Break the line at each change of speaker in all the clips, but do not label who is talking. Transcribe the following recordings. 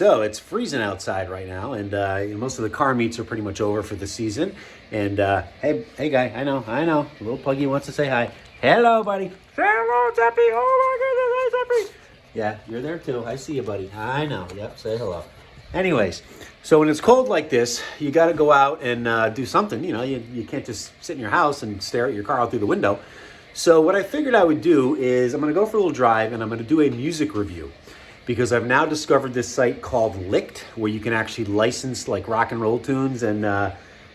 So it's freezing outside right now, and most of the car meets are pretty much over for the season. And hey, guy, I know, little Puggy wants to say hi. Hello, buddy. Say hello, Zeppy. Oh my goodness, hi, Zeppy. Yeah, you're there too. I see you, buddy. I know. Yep, say hello. Anyways, so when it's cold like this, you got to go out and do something. You know, you can't just sit in your house and stare at your car out through the window. So what I figured I would do is I'm going to go for a little drive, and I'm going to do a music review. Because I've now discovered this site called Licked, where you can actually license like rock and roll tunes, and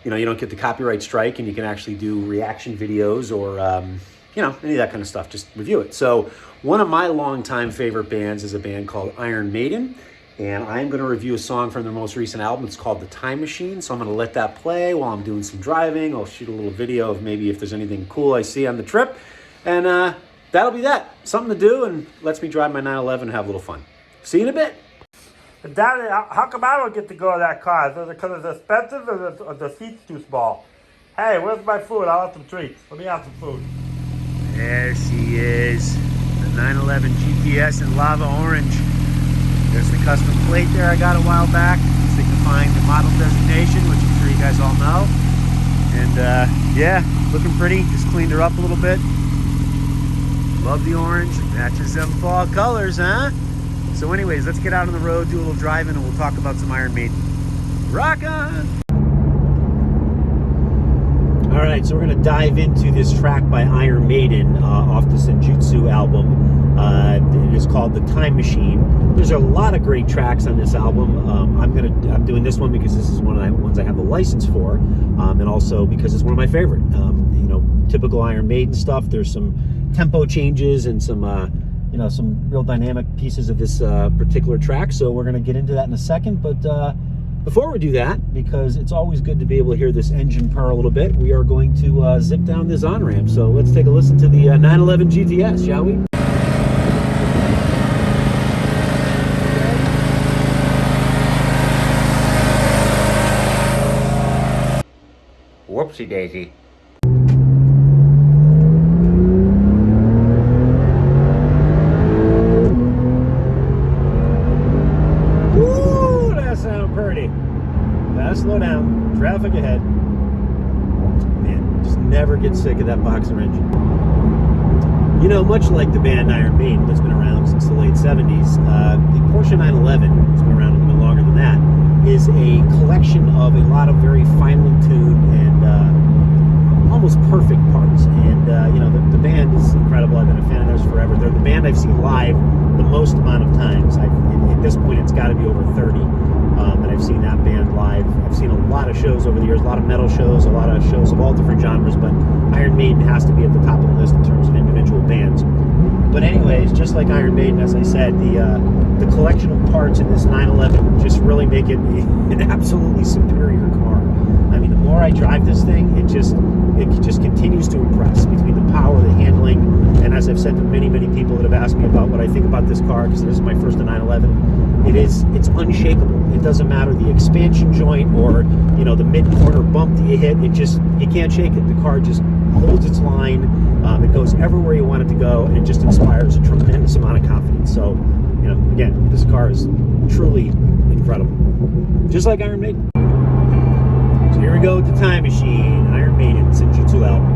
you don't get the copyright strike, and you can actually do reaction videos or any of that kind of stuff. Just review it. So one of my longtime favorite bands is a band called Iron Maiden, and I'm going to review a song from their most recent album. It's called The Time Machine. So I'm going to let that play while I'm doing some driving. I'll shoot a little video of maybe if there's anything cool I see on the trip, and that'll be that. Something to do, and lets me drive my 911 and have a little fun. See you in a bit.
Daddy, how come I don't get to go in that car? Is it because it's expensive or the seat's too small? Hey, where's my food? I'll have some treats. Let me have some food.
There she is. The 911 GTS in lava orange. There's the custom plate there I got a while back, signifying the model designation, which I'm sure you guys all know. And yeah, looking pretty. Just cleaned her up a little bit. Love the orange. Matches them fall colors, huh? So anyways, let's get out on the road, do a little driving, and we'll talk about some Iron Maiden. Rock on! All right, so we're going to dive into this track by Iron Maiden off the Senjutsu album. It is called The Time Machine. There's a lot of great tracks on this album. I'm doing this one because this is one of the ones I have the license for, and also because it's one of my favorite. Typical Iron Maiden stuff. There's some tempo changes and some real dynamic pieces of this particular track. So we're going to get into that in a second. But before we do that, because it's always good to be able to hear this engine purr a little bit, we are going to zip down this on-ramp. So let's take a listen to the 911 GTS, shall we? Whoopsie daisy. Slow down, traffic ahead. Man, just never get sick of that boxer engine. Much like the band Iron Maiden that's been around since the late 70s, the Porsche 911, that's been around a little bit longer than that, is a collection of a lot of very finely tuned and almost perfect parts. And, the band is incredible. I've been a fan of theirs forever. They're the band I've seen live the most amount of times. At this point, it's got to be over 30. That I've seen that band live. I've seen a lot of shows over the years, a lot of metal shows, a lot of shows of all different genres, but Iron Maiden has to be at the top of the list in terms of individual bands. But anyways, just like Iron Maiden, as I said, the collection of parts in this 911 just really make it an absolutely superior car. I mean, the more I drive this thing, it just continues to impress between the power, the handling, and as I've said to many, many people that have asked me about what I think about this car, because this is my first 911, it's unshakable. It doesn't matter the expansion joint or the mid-corner bump that you hit. You can't shake it. The car just holds its line. It goes everywhere you want it to go, and it just inspires a tremendous amount of confidence. So, again, this car is truly incredible, just like Iron Maiden. So here we go with The Time Machine, Iron Maiden, Senjutsu album.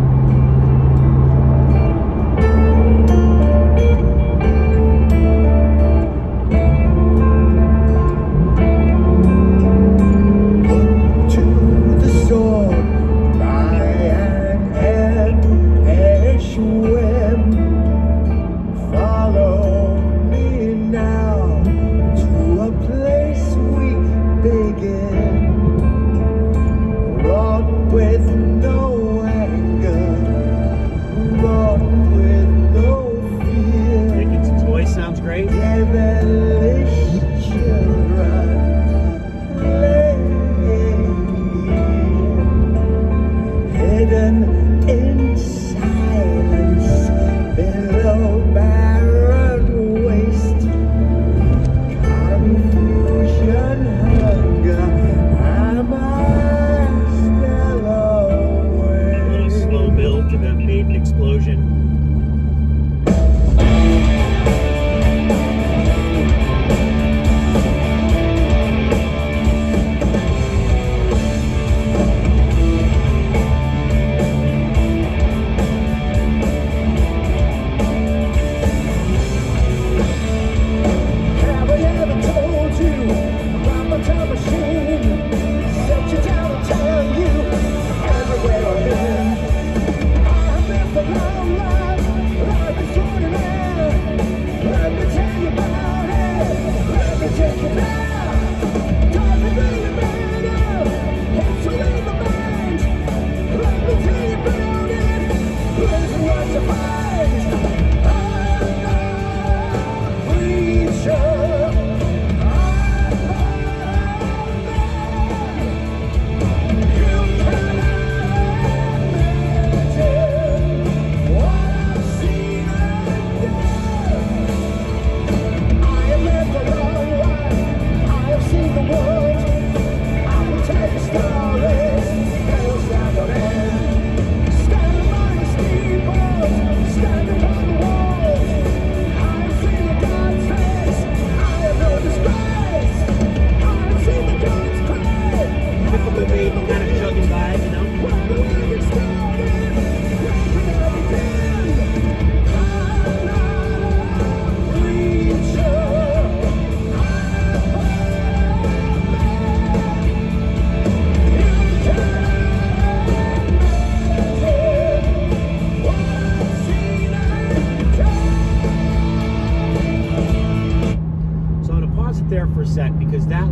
With no anger.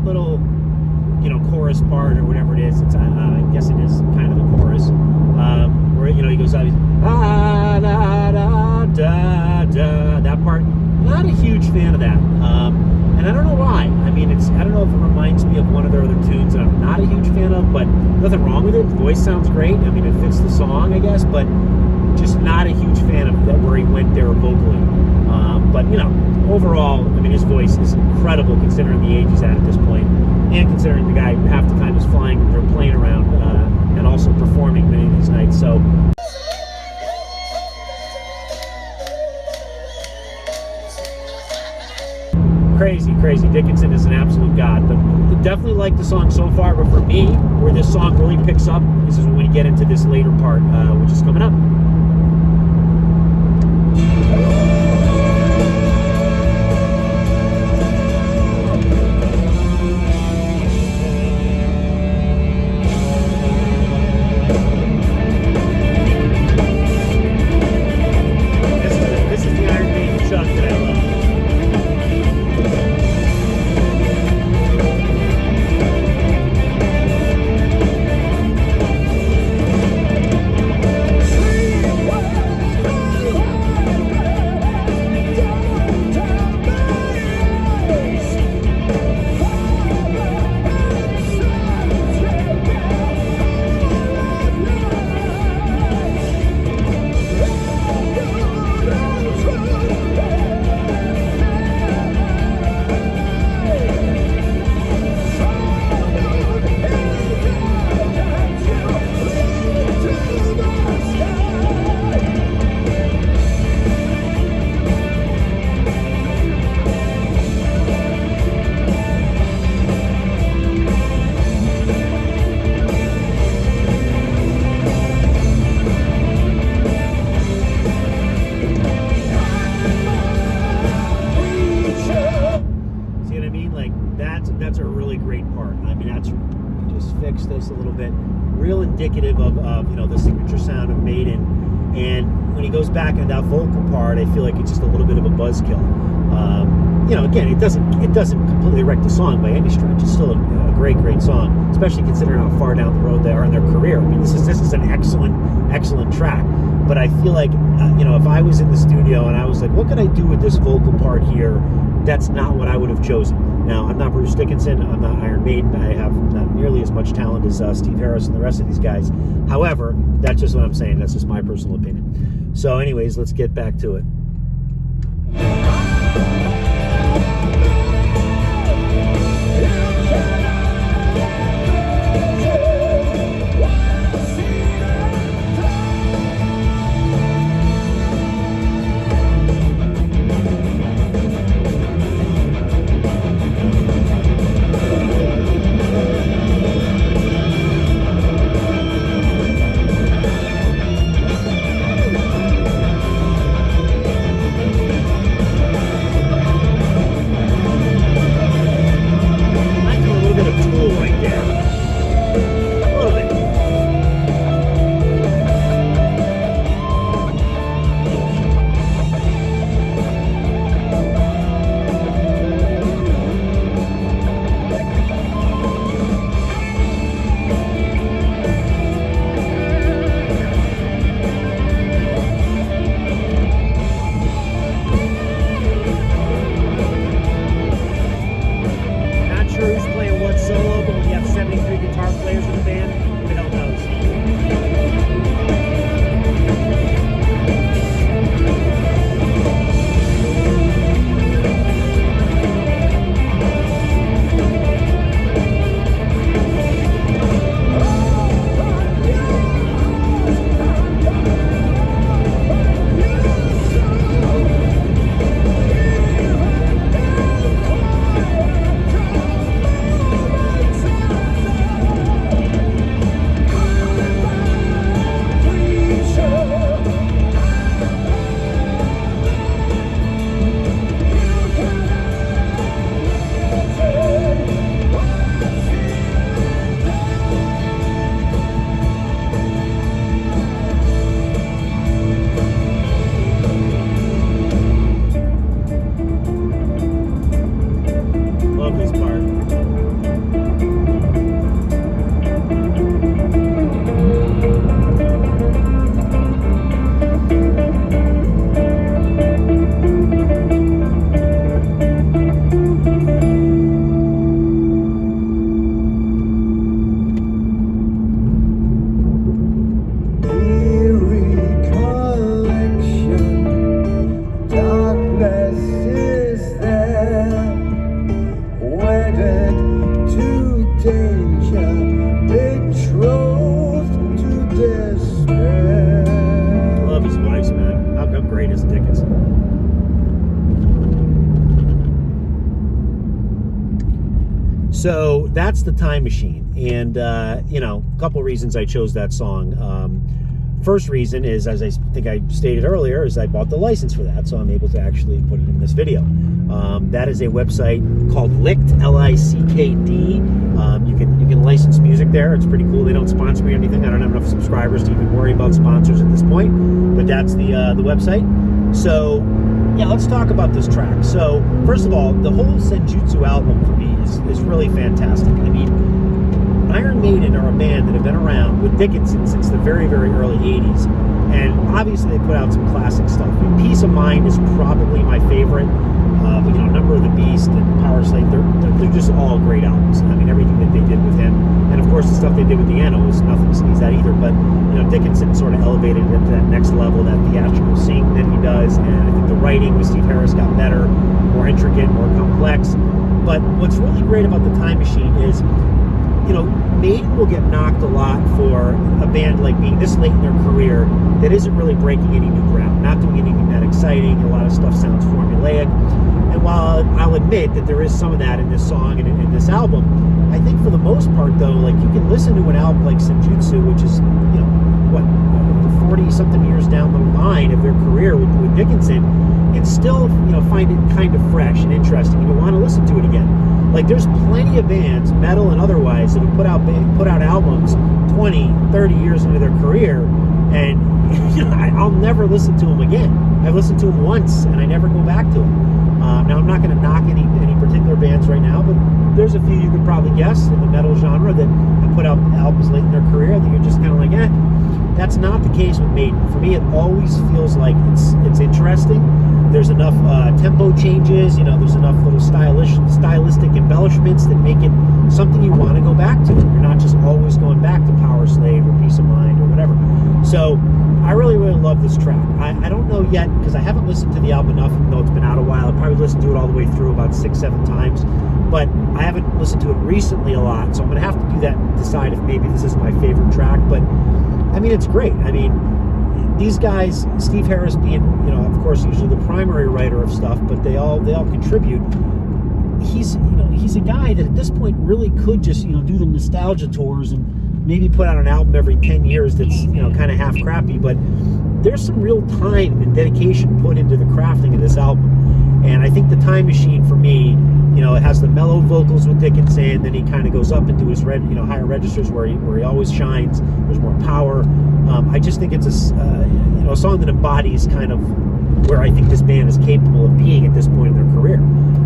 little, chorus part or whatever it is. It's I guess it is kind of the chorus, where he goes out, ah, da, da, da, da. That part, not a huge fan of that, and I don't know why. I mean, I don't know if it reminds me of one of their other tunes that I'm not a huge fan of, but nothing wrong with it. The voice sounds great. I mean, it fits the song, I guess, but just not a huge fan of that where he went there vocally. But overall, I mean, his voice is incredible considering the age he's at this point, and considering the guy half the time is flying or playing around, and also performing many of these nights. So. Crazy. Dickinson is an absolute god. But I definitely like the song so far. But for me, where this song really picks up is when we get into this later part, which is coming up. This is the Iron Maiden chunk that I love. That's a really great part. I mean, just fix this a little bit. Real indicative of the signature sound of Maiden. And when he goes back into that vocal part, I feel like it's just a little bit of a buzzkill. Again, it doesn't completely wreck the song by any stretch. It's still a great song, especially considering how far down the road they are in their career. I mean, this is an excellent track. But I feel like if I was in the studio and I was like, what could I do with this vocal part here? That's not what I would have chosen. Now, I'm not Bruce Dickinson. I'm not Iron Maiden. I have not nearly as much talent as Steve Harris and the rest of these guys. However, that's just what I'm saying. That's just my personal opinion. So anyways, let's get back to it. great as Dickinson. So that's the Time Machine, and you know, a couple reasons I chose that song. First reason is, as I think I stated earlier, is I bought the license for that, so I'm able to actually put it in this video. That is a website called Lickd, L-I-C-K-D. You can license music there. It's pretty cool. They don't sponsor me or anything. I don't have enough subscribers to even worry about sponsors at this point, but that's the website. So yeah, let's talk about this track. So first of all, the whole Senjutsu album for me is really fantastic. I mean, Iron Maiden are a band that have been around with Dickinson since the very, very early 80s. And obviously they put out some classic stuff. I mean, Peace of Mind is probably my favorite. But, you know, Number of the Beast and Power Slave, they're just all great albums. I mean, everything that they did with him. And of course the stuff they did with Deano was nothing to sneeze at either. But, you know, Dickinson sort of elevated it to that next level, that theatrical sing that he does. And I think the writing with Steve Harris got better, more intricate, more complex. But what's really great about the Time Machine is, you know, Maiden will get knocked a lot for a band like being this late in their career that isn't really breaking any new ground, not doing anything that exciting. A lot of stuff sounds formulaic. And while I'll admit that there is some of that in this song and in this album, I think for the most part, though, like, you can listen to an album like Senjutsu, which is, you know, what, 40-something years down the line of their career with Dickinson, and still, you know, find it kind of fresh and interesting, and you want to listen to it again. Like, there's plenty of bands, metal and otherwise, that have put out albums 20, 30 years into their career, and you know, I'll never listen to them again. I've listened to them once, and I never go back to them. Now, I'm not going to knock any particular bands right now, but there's a few you could probably guess in the metal genre that have put out albums late in their career that you're just kind of like, eh. That's not the case with Maiden. For me, it always feels like it's interesting. There's enough tempo changes, you know, there's enough little stylistic embellishments that make it something you want to go back to. You're not just always going back to Power Slave or Peace of Mind or whatever. So I really, really love this track. I don't know yet, because I haven't listened to the album enough, even though it's been out a while. I probably listened to it all the way through about 6-7 times, but I haven't listened to it recently a lot, so I'm going to have to do that and decide if maybe this is my favorite track. But I mean, it's great. I mean, these guys, Steve Harris being, you know, of course, usually the primary writer of stuff, but they all contribute. He's a guy that at this point really could just, you know, do the nostalgia tours and maybe put out an album every 10 years that's, you know, kind of half crappy, but there's some real time and dedication put into the crafting of this album. And I think the Time Machine, for me, you know, it has the mellow vocals with Dickinson, then he kind of goes up into his higher registers where he always shines. There's more power. I just think it's a song that embodies kind of where I think this band is capable of being at this point in their career.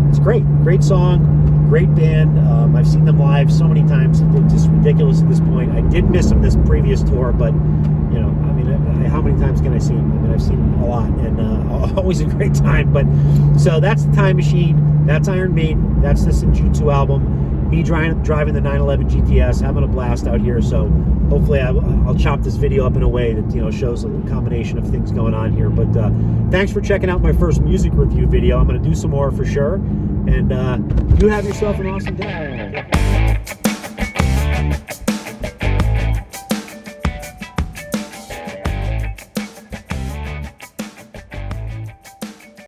It's great song, great band. I've seen them live so many times, it's just ridiculous at this point. I did miss them this previous tour, but you know, I mean, how many times can I see them? I mean, I've seen them a lot, and always a great time. But so that's the Time Machine, that's Iron Maiden, that's the Senjutsu album. Me driving the 911 GTS, having a blast out here. So hopefully I'll chop this video up in a way that, you know, shows a combination of things going on here. But thanks for checking out my first music review video. I'm going to do some more for sure. And you have yourself an awesome day.